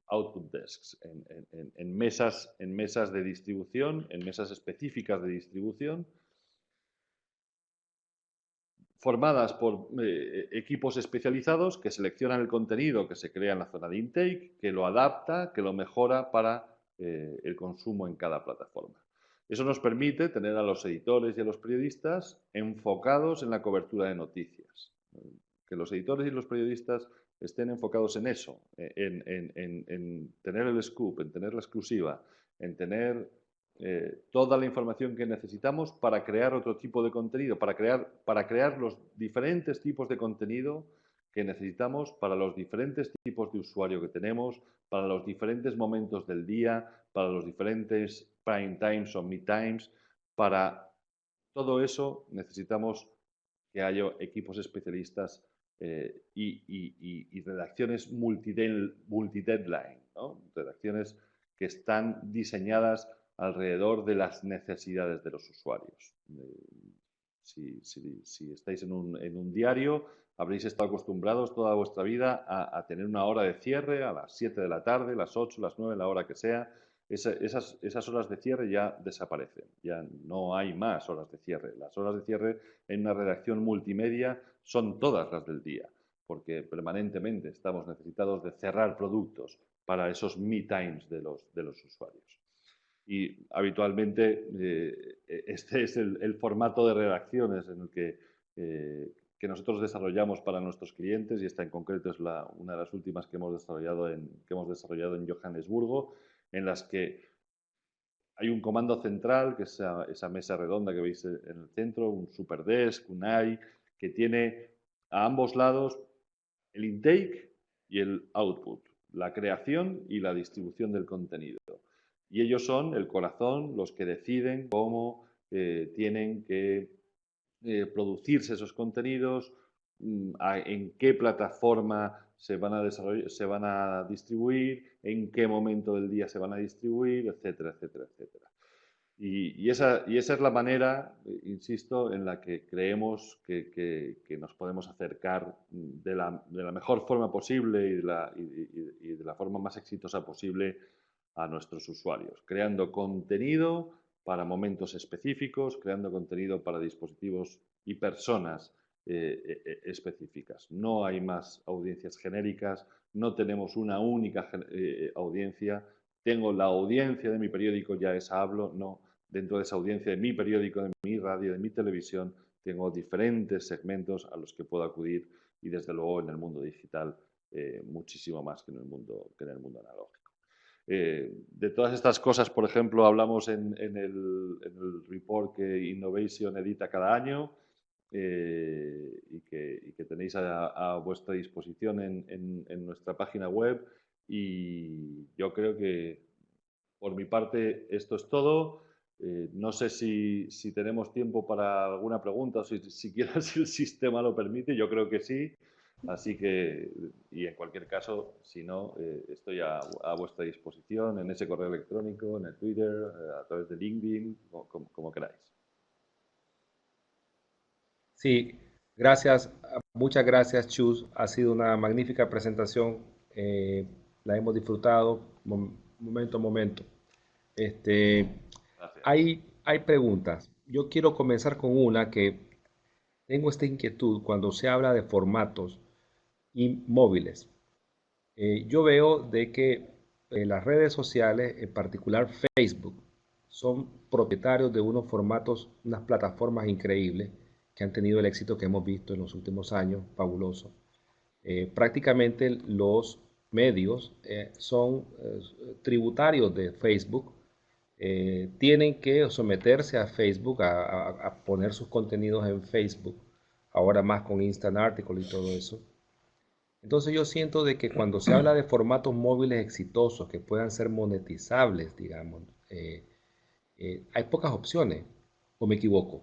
S1: output desks, en mesas de distribución, en mesas específicas de distribución, formadas por equipos especializados que seleccionan el contenido que se crea en la zona de intake, que lo adapta, que lo mejora para el consumo en cada plataforma. Eso nos permite tener a los editores y a los periodistas enfocados en la cobertura de noticias. Que los editores y los periodistas estén enfocados en eso, en tener el scoop, en tener la exclusiva, en tener toda la información que necesitamos para crear otro tipo de contenido, para crear los diferentes tipos de contenido que necesitamos para los diferentes tipos de usuario que tenemos, para los diferentes momentos del día, para los diferentes prime times o mid times. Para todo eso necesitamos que haya equipos especialistas y redacciones multi-deadline, ¿no? Redacciones que están diseñadas alrededor de las necesidades de los usuarios. Si estáis en un diario, habréis estado acostumbrados toda vuestra vida a tener una hora de cierre a las 7 de la tarde, las 8, las 9, la hora que sea. Esas horas de cierre ya desaparecen, ya no hay más horas de cierre. Las horas de cierre en una redacción multimedia son todas las del día, porque permanentemente estamos necesitados de cerrar productos para esos me times de los usuarios. Y habitualmente este es el formato de redacciones en el que nosotros desarrollamos para nuestros clientes, y esta en concreto es una de las últimas que hemos desarrollado en Johannesburgo, en las que hay un comando central, que es esa mesa redonda que veis en el centro, un superdesk, un AI, que tiene a ambos lados el intake y el output, la creación y la distribución del contenido. Y ellos son el corazón, los que deciden cómo tienen que producirse esos contenidos, en qué plataforma se van a distribuir, en qué momento del día se van a distribuir, etcétera, etcétera, etcétera. Y esa es la manera, insisto, en la que creemos que nos podemos acercar de la mejor forma posible y de la forma más exitosa posible a nuestros usuarios, creando contenido para momentos específicos, creando contenido para dispositivos y personas específicas. No hay más audiencias genéricas, no tenemos una única audiencia. Tengo la audiencia de mi periódico, ya esa hablo, no. Dentro de esa audiencia de mi periódico, de mi radio, de mi televisión, tengo diferentes segmentos a los que puedo acudir, y desde luego en el mundo digital muchísimo más que en el mundo analógico. De todas estas cosas, por ejemplo, hablamos en el report que Innovation edita cada año y que tenéis a vuestra disposición en nuestra página web. Y yo creo que por mi parte esto es todo. No sé si tenemos tiempo para alguna pregunta o si siquiera si el sistema lo permite. Yo creo que sí. Así que, y en cualquier caso, si no, estoy a vuestra disposición en ese correo electrónico, en el Twitter, a través de LinkedIn, como queráis.
S2: Sí, gracias, muchas gracias, Chus. Ha sido una magnífica presentación. La hemos disfrutado momento a momento. Este,
S1: Gracias.
S2: hay preguntas. Yo quiero comenzar con una que tengo esta inquietud cuando se habla de formatos y móviles. Yo veo de que las redes sociales, en particular Facebook, son propietarios de unos formatos, unas plataformas increíbles que han tenido el éxito que hemos visto en los últimos años, fabuloso. Prácticamente los medios son tributarios de Facebook, tienen que someterse a Facebook, a poner sus contenidos en Facebook, ahora más con Instant Article y todo eso. Entonces yo siento de que cuando se habla de formatos móviles exitosos que puedan ser monetizables, digamos, hay pocas opciones, ¿o me equivoco?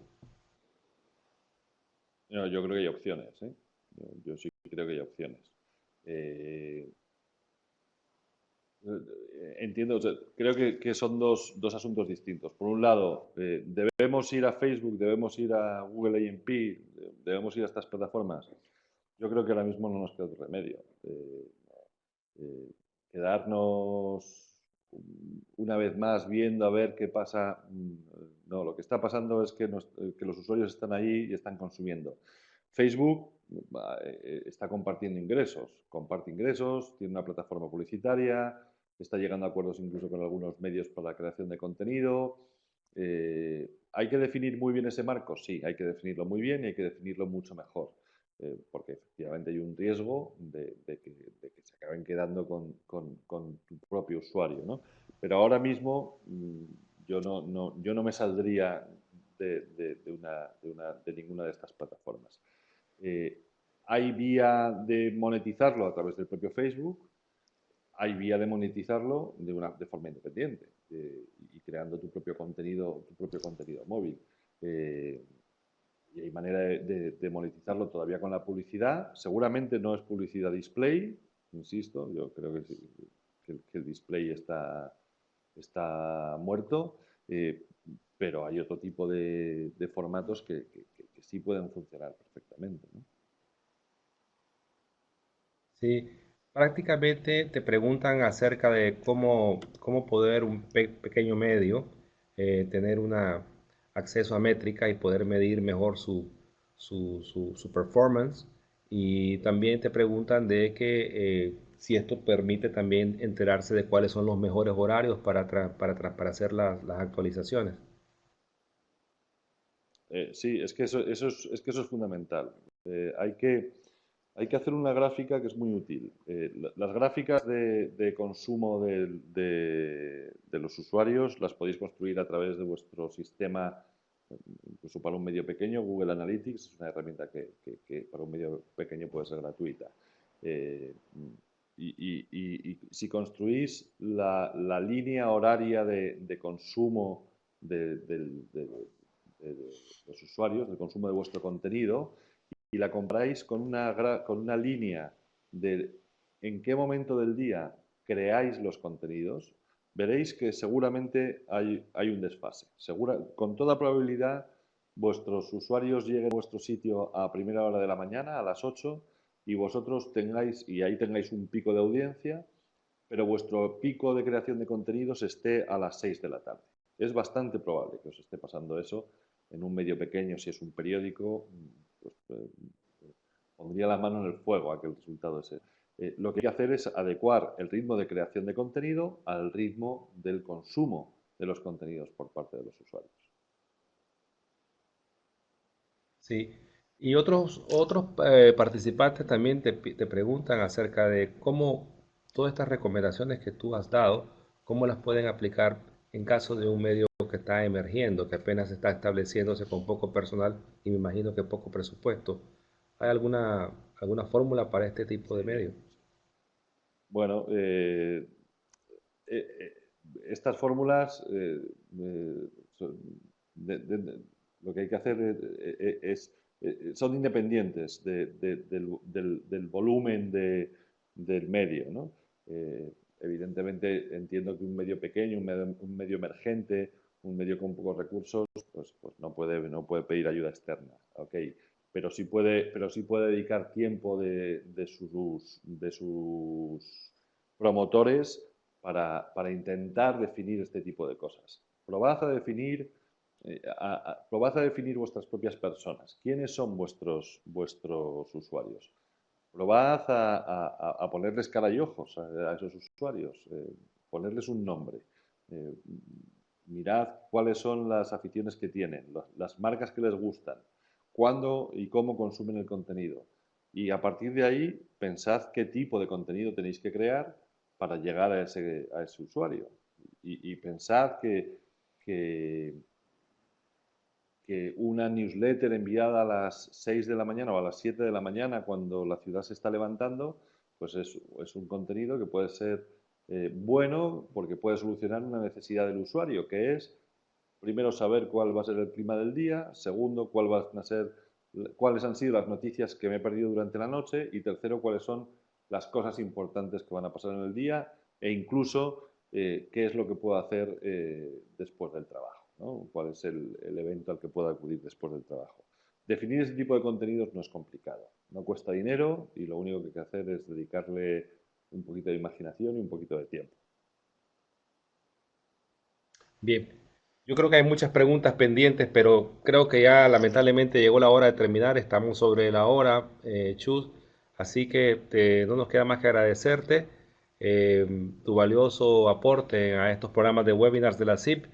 S1: No, yo creo que hay opciones, ¿eh? Yo sí creo que hay opciones. Eh, Entiendo, o sea, creo que son dos asuntos distintos. Por un lado, debemos ir a Facebook, debemos ir a Google AMP, debemos ir a estas plataformas. Yo creo que ahora mismo no nos queda otro remedio. Eh, Quedarnos una vez más viendo a ver qué pasa. No, lo que está pasando es que los usuarios están ahí y están consumiendo. Facebook está compartiendo ingresos, comparte ingresos, tiene una plataforma publicitaria, está llegando a acuerdos incluso con algunos medios para la creación de contenido. ¿Hay que definir muy bien ese marco? Sí, hay que definirlo muy bien y hay que definirlo mucho mejor, porque efectivamente hay un riesgo de que se acaben quedando con tu propio usuario, ¿no? Pero ahora mismo yo no me saldría de ninguna de estas plataformas. Eh, Hay vía de monetizarlo a través del propio Facebook, hay vía de monetizarlo de forma independiente y creando tu propio contenido móvil. Eh, y hay manera de monetizarlo todavía con la publicidad. Seguramente no es publicidad display, insisto, yo creo que el display está muerto, pero hay otro tipo de formatos que sí pueden funcionar perfectamente, ¿no?
S2: Sí, prácticamente te preguntan acerca de cómo poder un pequeño medio tener una acceso a métrica y poder medir mejor su performance. Y también te preguntan de que si esto permite también enterarse de cuáles son los mejores horarios para hacer las actualizaciones.
S1: Sí, es que es que eso es fundamental. Hay que hacer una gráfica que es muy útil. Las gráficas de consumo de los usuarios las podéis construir a través de vuestro sistema, incluso para un medio pequeño. Google Analytics es una herramienta que para un medio pequeño puede ser gratuita. Eh, y si construís la línea horaria de consumo de los usuarios, del consumo de vuestro contenido, y la comparáis con una línea de en qué momento del día creáis los contenidos, veréis que seguramente hay un desfase. Con toda probabilidad, vuestros usuarios lleguen a vuestro sitio a primera hora de la mañana, a las 8, y vosotros ahí tengáis un pico de audiencia, pero vuestro pico de creación de contenidos esté a las 6 de la tarde. Es bastante probable que os esté pasando eso en un medio pequeño. Si es un periódico, pues pondría la mano en el fuego a que el resultado es ese. Lo que hay que hacer es adecuar el ritmo de creación de contenido al ritmo del consumo de los contenidos por parte de los usuarios.
S2: Sí, y otros participantes también te preguntan acerca de cómo todas estas recomendaciones que tú has dado, cómo las pueden aplicar en caso de un medio que está emergiendo, que apenas está estableciéndose con poco personal y me imagino que poco presupuesto. ¿Hay alguna fórmula para este tipo de
S1: Sí.
S2: medio?
S1: Bueno, eh, eh, estas fórmulas, son- de- de- lo que hay que hacer es son independientes del volumen del medio, ¿no? Evidentemente entiendo que un medio pequeño, un medio emergente, un medio con pocos recursos, pues no puede pedir ayuda externa, ¿ok? Pero sí puede dedicar tiempo de sus promotores para intentar definir este tipo de cosas. Probad a definir vuestras propias personas. ¿Quiénes son vuestros usuarios? Probad a ponerles cara y ojos a esos usuarios, ponerles un nombre. Eh, Mirad cuáles son las aficiones que tienen, las marcas que les gustan, cuándo y cómo consumen el contenido. Y a partir de ahí, pensad qué tipo de contenido tenéis que crear para llegar a ese usuario. Y pensad que, que una newsletter enviada a las 6 de la mañana o a las 7 de la mañana, cuando la ciudad se está levantando, pues es un contenido que puede ser bueno porque puede solucionar una necesidad del usuario, que es, primero, saber cuál va a ser el clima del día; segundo, cuáles han sido las noticias que me he perdido durante la noche; y tercero, cuáles son las cosas importantes que van a pasar en el día, e incluso qué es lo que puedo hacer después del trabajo, ¿no? Cuál es el evento al que puedo acudir después del trabajo. Definir ese tipo de contenidos no es complicado, no cuesta dinero, y lo único que hay que hacer es dedicarle un poquito de imaginación y un poquito de tiempo.
S2: Bien, yo creo que hay muchas preguntas pendientes, pero creo que ya lamentablemente llegó la hora de terminar. Estamos sobre la hora, Chus. Así que no nos queda más que agradecerte eh, tu valioso aporte a estos programas de webinars de la SIP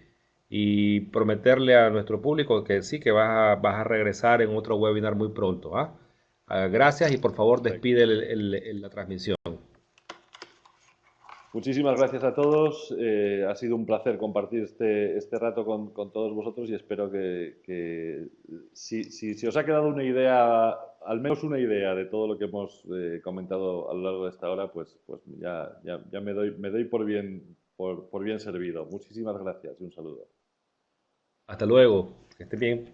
S2: y prometerle a nuestro público que sí, que vas a regresar en otro webinar muy pronto, ¿ah? Gracias y por favor
S1: Perfecto.
S2: despide la transmisión.
S1: Muchísimas gracias a todos. Ha sido un placer compartir este rato con todos vosotros, y espero que si os ha quedado una idea, al menos una idea de todo lo que hemos comentado a lo largo de esta hora, pues ya me doy por bien servido. Muchísimas gracias y un saludo.
S2: Hasta luego, que esté bien.